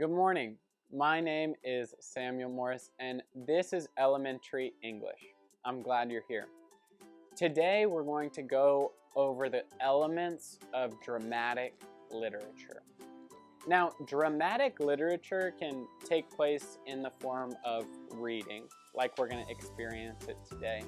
Good morning. My name is Samuel Morris, and this is Elementary English. I'm glad you're here. Today we're going to go over the elements of dramatic literature. Now, dramatic literature can take place in the form of reading, like we're going to experience it today.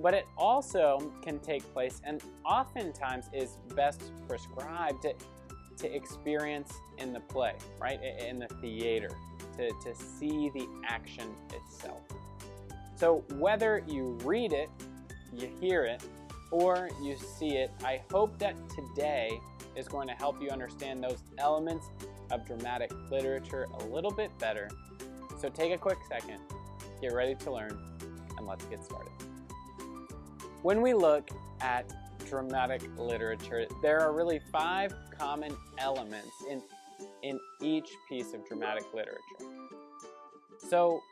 But it also can take place, and oftentimes is best prescribed to experience in the play, right? In the theater, to see the action itself. So whether you read it, you hear it, or you see it, I hope that today is going to help you understand those elements of dramatic literature a little bit better. So take a quick second, get ready to learn, and let's get started. When we look at dramatic literature, there are really 5 common elements in each piece of dramatic literature. So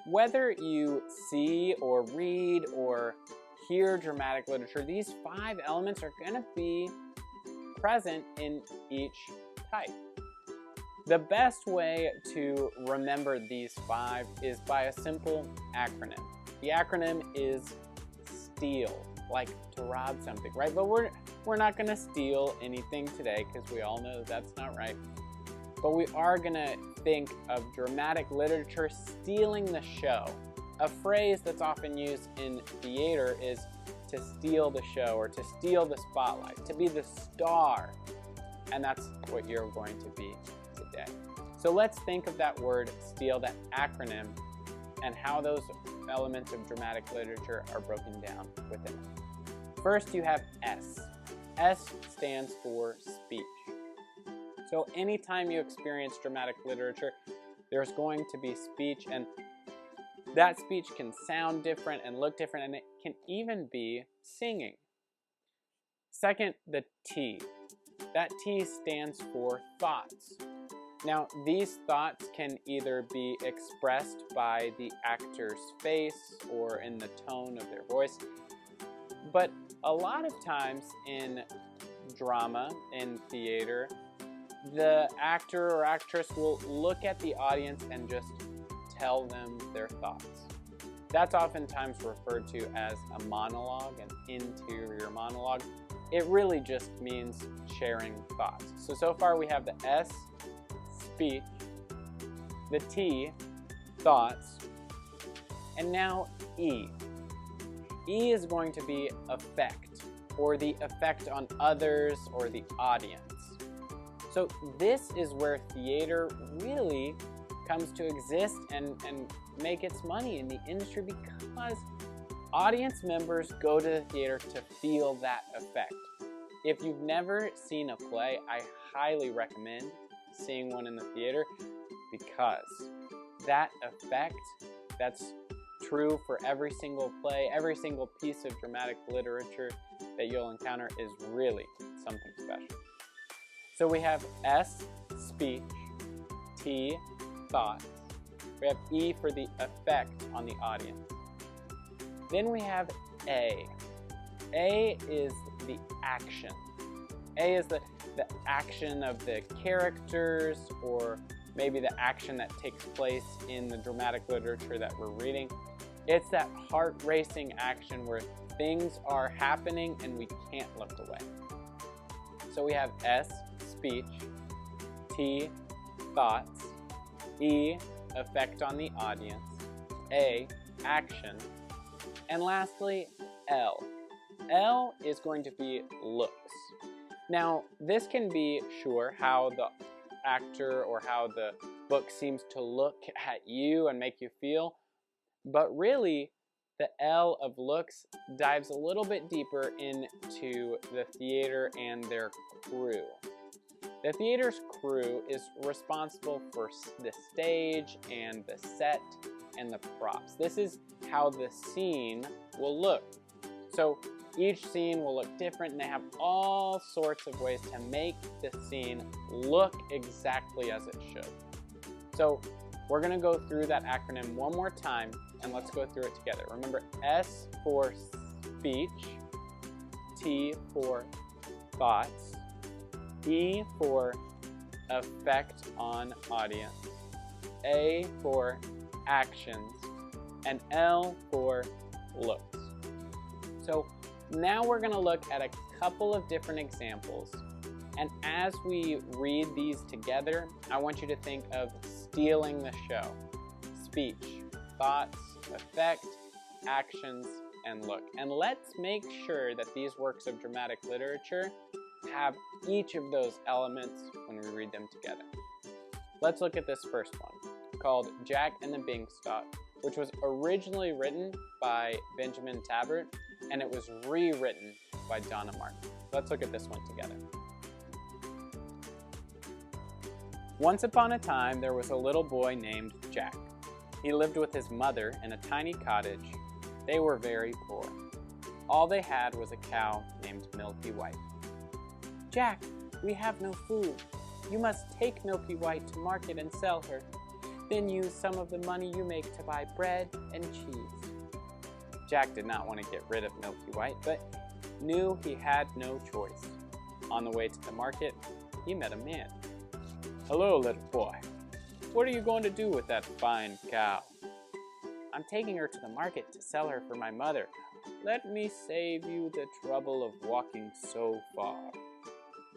whether you see or read or hear dramatic literature, these 5 elements are going to be present in each type. The best way to remember these 5 is by a simple acronym. The acronym is STEAL, like to rob something, right? But we're not going to steal anything today because we all know that's not right. But we are going to think of dramatic literature stealing the show. A phrase that's often used in theater is to steal the show or to steal the spotlight, to be the star. And that's what you're going to be today. So let's think of that word steal, that acronym, and how those elements of dramatic literature are broken down within it. First, you have S. S stands for speech. So anytime you experience dramatic literature, there's going to be speech, and that speech can sound different and look different, and it can even be singing. Second, the T. That T stands for thoughts. Now, these thoughts can either be expressed by the actor's face or in the tone of their voice, but a lot of times in drama, in theater, the actor or actress will look at the audience and just tell them their thoughts. That's oftentimes referred to as a monologue, an interior monologue. It really just means sharing thoughts. So far we have the S, speech, the T, thoughts, and now E. E is going to be effect, or the effect on others or the audience. So this is where theater really comes to exist and make its money in the industry, because audience members go to the theater to feel that effect. If you've never seen a play, I highly recommend seeing one in the theater, because that effect, that's true for every single play, every single piece of dramatic literature that you'll encounter is really something special. So we have S, speech, T, thoughts. We have E for the effect on the audience. Then we have A. A is the action. A is the action of the characters, or maybe the action that takes place in the dramatic literature that we're reading. It's that heart-racing action where things are happening and we can't look away. So we have S, speech, T, thoughts, E, effect on the audience, A, action, and lastly, L. L is going to be looks. Now, this can be, sure, how the actor or how the book seems to look at you and make you feel, but really, the L of looks dives a little bit deeper into the theater and their crew. The theater's crew is responsible for the stage and the set and the props. This is how the scene will look. So each scene will look different, and they have all sorts of ways to make the scene look exactly as it should. So we're going to go through that acronym one more time, and let's go through it together. Remember, S for speech, T for thoughts, E for effect on audience, A for actions, and L for looks. So now we're going to look at a couple of different examples. And as we read these together, I want you to think of stealing the show. Speech, thoughts, effect, actions, and look. And let's make sure that these works of dramatic literature have each of those elements when we read them together. Let's look at this first one, called Jack and the Beanstalk, which was originally written by Benjamin Tabbert, and it was rewritten by Donna Martin. Let's look at this one together. Once upon a time, there was a little boy named Jack. He lived with his mother in a tiny cottage. They were very poor. All they had was a cow named Milky White. "Jack, we have no food. You must take Milky White to market and sell her. Then use some of the money you make to buy bread and cheese." Jack did not want to get rid of Milky White, but knew he had no choice. On the way to the market, he met a man. "Hello, little boy. What are you going to do with that fine cow?" "I'm taking her to the market to sell her for my mother." "Let me save you the trouble of walking so far.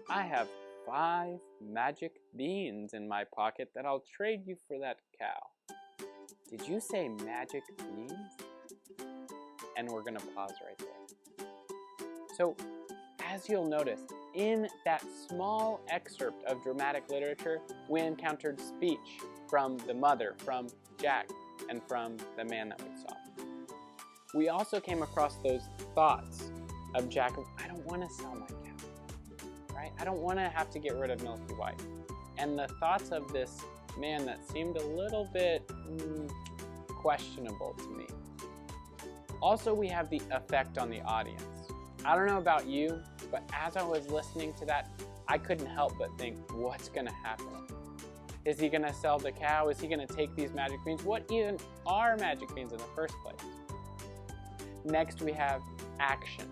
I have 5 magic beans in my pocket that I'll trade you for that cow." "Did you say magic beans?" And we're going to pause right there. So, as you'll notice, in that small excerpt of dramatic literature, we encountered speech from the mother, from Jack, and from the man that we saw. We also came across those thoughts of Jack of, I don't want to sell my cow, right? I don't want to have to get rid of Milky White. And the thoughts of this man that seemed a little bit questionable to me. Also, we have the effect on the audience. I don't know about you, but as I was listening to that, I couldn't help but think, what's going to happen? Is he going to sell the cow? Is he going to take these magic beans? What even are magic beans in the first place? Next, we have action.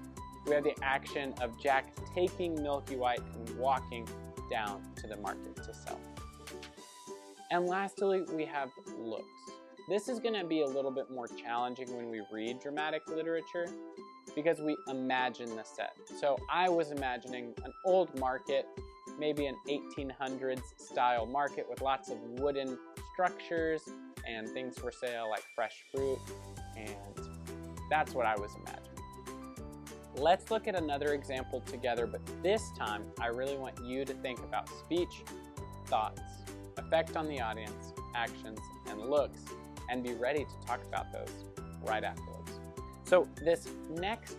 We have the action of Jack taking Milky White and walking down to the market to sell. And lastly, we have looks. This is going to be a little bit more challenging when we read dramatic literature because we imagine the set. So I was imagining an old market, maybe an 1800s style market with lots of wooden structures and things for sale like fresh fruit, and that's what I was imagining. Let's look at another example together, but this time I really want you to think about speech, thoughts, effect on the audience, actions, and looks, and be ready to talk about those right afterwards. So this next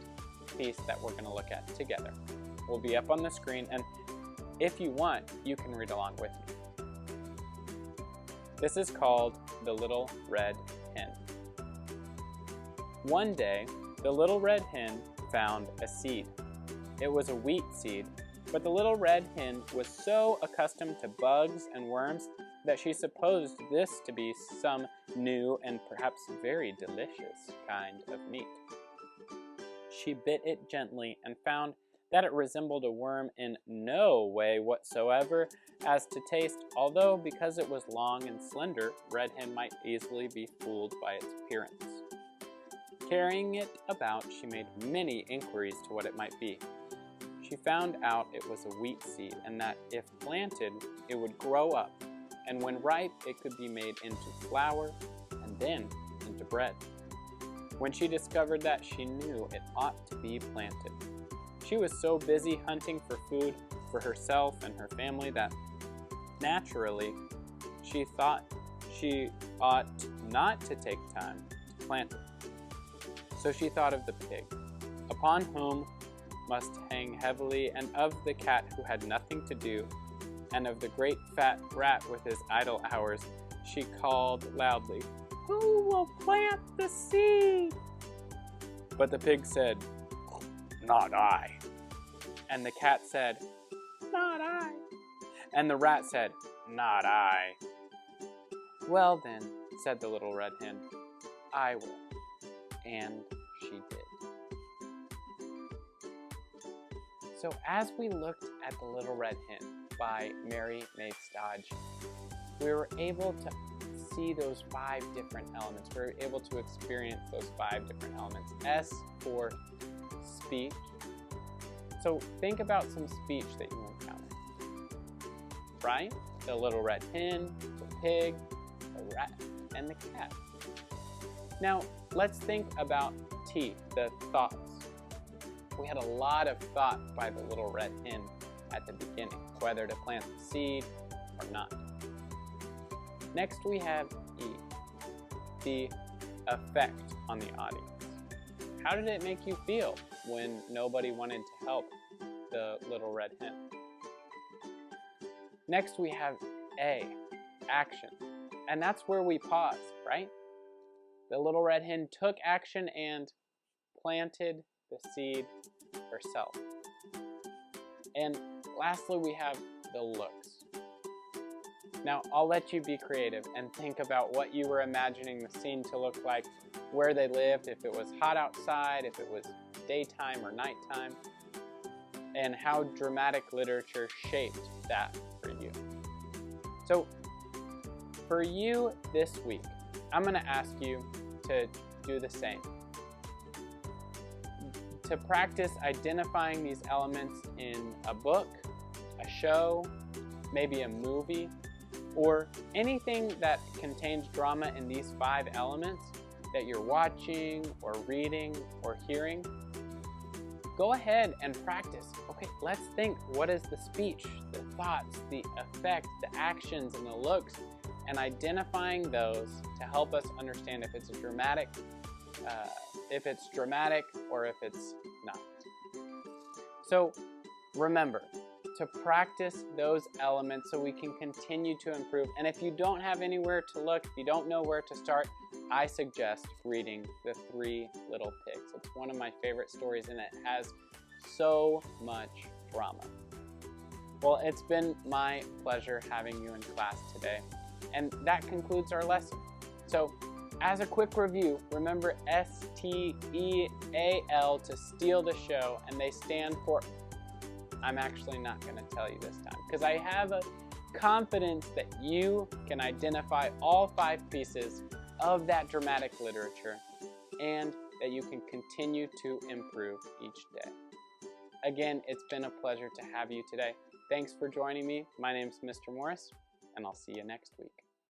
piece that we're going to look at together will be up on the screen, and if you want, you can read along with me. This is called the Little Red Hen. One day, the Little Red Hen found a seed. It was a wheat seed, but the Little Red Hen was so accustomed to bugs and worms that she supposed this to be some new and perhaps very delicious kind of meat. She bit it gently and found that it resembled a worm in no way whatsoever as to taste, although because it was long and slender, Red Hen might easily be fooled by its appearance. Carrying it about, she made many inquiries to what it might be. She found out it was a wheat seed, and that if planted, it would grow up, and when ripe, it could be made into flour, and then into bread. When she discovered that, she knew it ought to be planted. She was so busy hunting for food for herself and her family that, naturally, she thought she ought not to take time to plant it. So she thought of the pig, upon whom must hang heavily, and of the cat who had nothing to do, and of the great fat rat with his idle hours. She called loudly, "Who will plant the seed?" But the pig said, "Not I." And the cat said, "Not I." And the rat said, "Not I." "Well then," said the Little Red Hen, "I will." And she did. So as we looked at the Little Red Hen, by Mary Mapes Dodge, we were able to see those 5 different elements. We were able to experience those 5 different elements. S for speech. So think about some speech that you encounter, right? The little red hen, the pig, the rat, and the cat. Now, let's think about T, the thoughts. We had a lot of thought by the little red hen at the beginning, whether to plant the seed or not. Next we have E, the effect on the audience. How did it make you feel when nobody wanted to help the little red hen? Next we have A, action. And that's where we pause, right? The little red hen took action and planted the seed herself. And lastly, we have the looks. Now, I'll let you be creative and think about what you were imagining the scene to look like, where they lived, if it was hot outside, if it was daytime or nighttime, and how dramatic literature shaped that for you. So, for you this week, I'm going to ask you to do the same. To practice identifying these elements in a book, a show, maybe a movie, or anything that contains drama in these 5 elements that you're watching or reading or hearing, go ahead and practice. Okay, let's think, what is the speech, the thoughts, the effect, the actions, and the looks, and identifying those to help us understand if it's dramatic or if it's not. So remember to practice those elements so we can continue to improve. And if you don't have anywhere to look, if you don't know where to start, I suggest reading The 3 Little Pigs. It's one of my favorite stories and it has so much drama. Well, it's been my pleasure having you in class today. And that concludes our lesson. So as a quick review, remember STEAL to steal the show, and they stand for, I'm actually not going to tell you this time, because I have a confidence that you can identify all 5 pieces of that dramatic literature, and that you can continue to improve each day. Again, it's been a pleasure to have you today. Thanks for joining me. My name's Mr. Morris, and I'll see you next week.